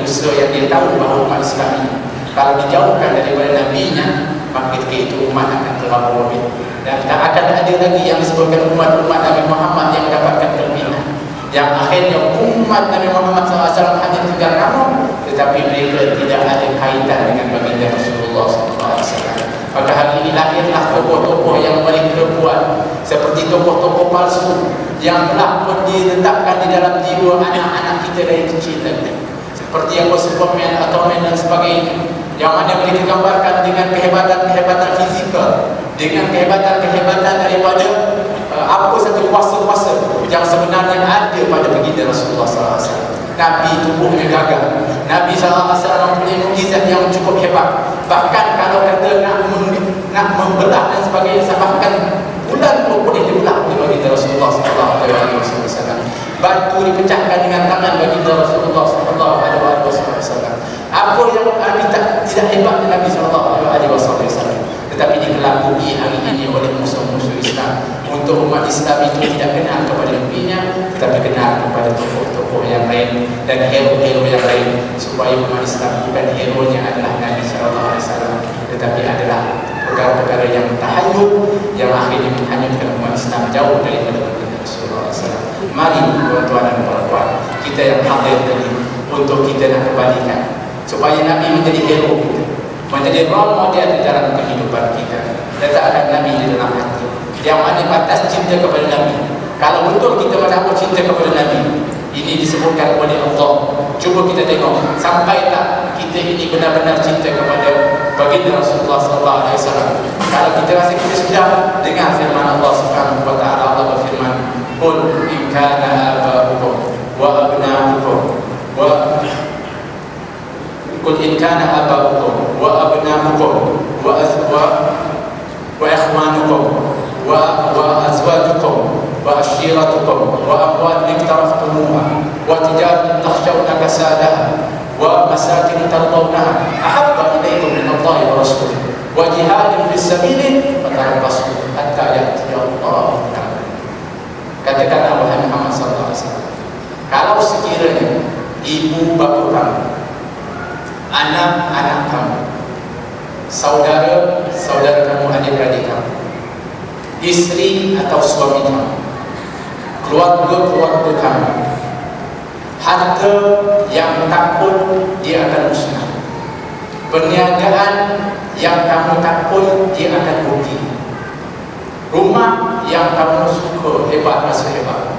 dosa yang dia tahu bahawa umat Islam ini kalau dijauhkan daripada Nabi-Nya, maka ketika itu umat akan terlalu robek dan tak akan ada lagi yang disebutkan umat-umat Nabi Muhammad yang mendapatkan kelebihan, yang akhirnya umat Nabi Muhammad SAW hanya tinggal nama, tetapi mereka tidak ada kaitan dengan baginda Rasulullah SAW. Maka hari ini lahirlah tokoh-tokoh yang mereka buat seperti tokoh-tokoh palsu yang telah pun diletakkan di dalam jiwa anak-anak kita dari kecil lagi, seperti yang Superman atau Man dan sebagainya, yang mana mereka gambarkan dengan kehebatan-kehebatan fizikal, dengan kehebatan-kehebatan daripada apa satu kuasa-kuasa yang sebenarnya ada pada baginda Rasulullah SAW. Nabi tubuhnya gagah, Nabi SAW mempunyai mukjizat yang cukup hebat. Bahkan kalau kata nak membelah dan sebagainya, bahkan bulan pun boleh dibelah oleh baginda Rasulullah SAW. Batu dipecahkan dengan tangan baginda Rasulullah SAW. Apa yang tidak hebat Nabi SAW, tetapi dikelabui hari ini oleh musuh-musuh Islam. Untuk umat Islam itu tidak kenal kepada Nabi-Nya, tetapi kenal kepada tokoh-tokoh yang lain dan hero-hero yang lain, supaya umat Islam bukan hero-nya adalah Nabi SAW, tetapi adalah perkara-perkara yang tahayul yang akhirnya menghanyutkan umat Islam jauh daripada baginda Rasulullah SAW. Mari tuan-tuan dan puan-puan, kita yang hadir tadi, untuk kita nak kembalikan supaya Nabi menjadi hero kita, menjadi role model di dalam kehidupan kita. Letakkan Nabi di dalam hati, yang mana batas cinta kepada Nabi. Kalau betul kita mengaku cinta kepada Nabi, ini disebutkan oleh Allah. Cuba kita tengok sampai tak kita ini benar-benar cinta kepada baginda Rasulullah SAW. Kalau kita rasa kita sudah, dengar firman Allah Subhanahu wa taala. Allah berfirman, "Qul in kana aba'ukum wa abna'ukum wa Qul in kana aba'ukum wa abna'ukum wa ikhwanukum wa azwajukum wa ashiratukum wa amwalun iktaraftumuha wa tijaratun takhshawna kasadaha wa masakin tardawnaha ahabba ilaykum min Allahi wa rasulihi wa jihadin fi sabilihi fatarabbasu hatta ya'tiya Allahu bi amrihi." Katakanlah wahai Muhammad sallallahu alaihi wasallam, kalau sekiranya ibu bapa kamu, anak-anak kamu, saudara-saudara kamu, adik-beradik kamu, istri atau suami kamu, keluarga-keluarga kamu, harta yang takut dia akan musnah, perniagaan yang kamu takut dia akan rugi, rumah yang kamu suka hebat rasa hebat,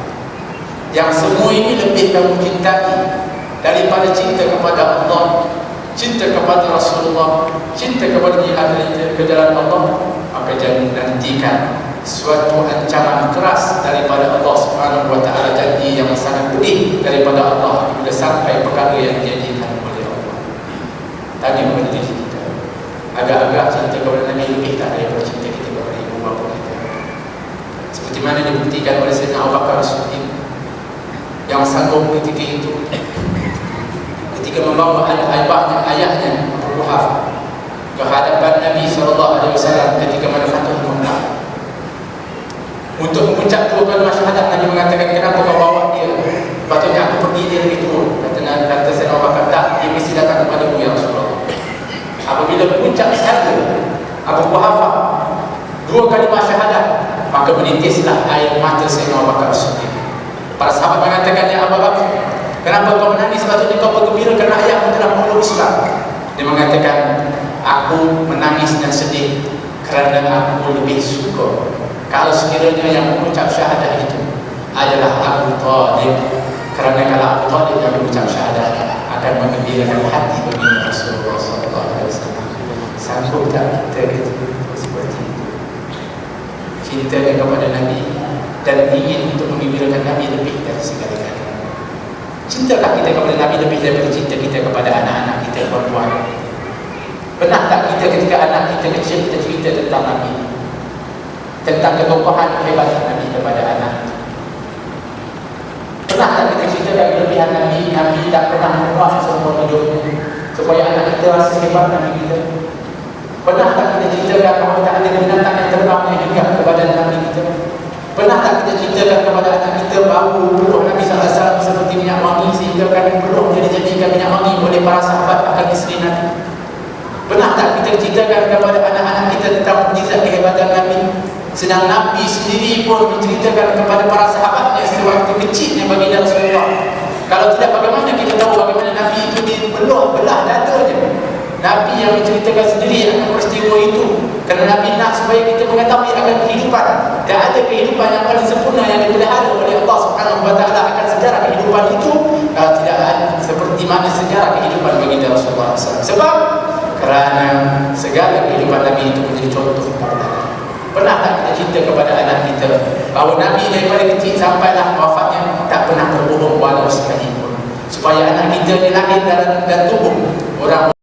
yang semua ini lebih kamu cintai daripada cinta kepada Allah, cinta kepada Rasulullah, cinta kepada jihad ke jalan Allah, maka jangan nantikan suatu ancaman keras daripada Allah Subhanahu wa taala, janji yang sangat pedih daripada Allah bila sampai perkara yang dijanjikan oleh Allah. Tanya kepada diri kita, agak-agak cinta kepada Nabi lebih tak daripada cinta kita kepada ibu bapa kita? Seperti mana dibuktikan oleh Sayyidina Abu Bakar As-Siddiq yang sanggup ketika itu, ketika membawa ayahnya Abu Quhafah ke hadapan Nabi SAW ketika mana Fathul Makkah, untuk mengucap dua kalimat syahadat. Nabi mengatakan, kenapa kau bawa dia? Patutnya aku pergi, dia lebih turun. Kata Sayyidina Abu Bakar, tak, dia mesti datang kepadamu ya Rasulullah. Apabila mengucap sahaja Abu Quhafah dua kalimat syahadat, maka menitislah air mata Sayyidina Abu Bakar As-Siddiq. Para sahabat mengatakan, ya Abu Bakar, kenapa kau menangis? Sepatutnya kau bergembira kerana ayahmu telah memeluk Islam. Dia mengatakan, aku menangis dan sedih kerana aku lebih suka kalau sekiranya yang mengucap syahadah itu adalah Abu Talib, kerana kalau Abu Talib yang mengucap syahadah akan menggembirakan hati baginda Rasulullah SAW. Sanggup tak kita seperti itu, cintanya kepada Nabi dan ingin untuk menggembirakan Nabi lebih dari segala-galanya? Cintakah kita kepada Nabi lebih daripada cinta kita kepada anak-anak kita perempuan? Pernah tak kita ketika anak kita kecil kita cerita tentang Nabi, tentang ketokohan kehebatan Nabi kepada anak? Pernah tak kita cerita dari kelebihan Nabi? Nabi tak pernah membuat semua hidupnya supaya anak kita rasa hebat Nabi kita. Pernah tak kita ceritakan bahawa tak ada binatang yang terbang yang hinggap kepada Nabi kita? Pernah tak kita ceritakan kepada anak kita bahawa buluh Nabi SAW seperti seperti minyak wangi sehingga kami perlu dijadikan minyak wangi oleh para sahabat akan isteri Nabi. Pernah tak kita ceritakan kepada anak-anak kita tentang mukjizat kehebatan Nabi? Sedang Nabi sendiri pun menceritakan kepada para sahabatnya sewaktu kecilnya baginda Rasulullah. Kalau tidak, bagaimana kita tahu bagaimana Nabi itu belah dadanya? Nabi yang menceritakan sendiri akan peristiwa itu, kerana Nabi nak supaya kita mengetahui akan kehidupan. Tak ada kehidupan yang paling sempurna yang dipelihara oleh Allah Subhanahu Wa Taala akan sejarah kehidupan itu kalau tidak ada seperti mana sejarah kehidupan baginda Rasulullah SAW. Sebab kerana segala kehidupan Nabi itu menjadi contoh kepada. Pernah tak kita cerita kepada anak kita bahawa Nabi daripada kecil sampailah wafatnya tak pernah berbohong walau sekali pun, supaya anak kita ni lahir dalam tubuh orang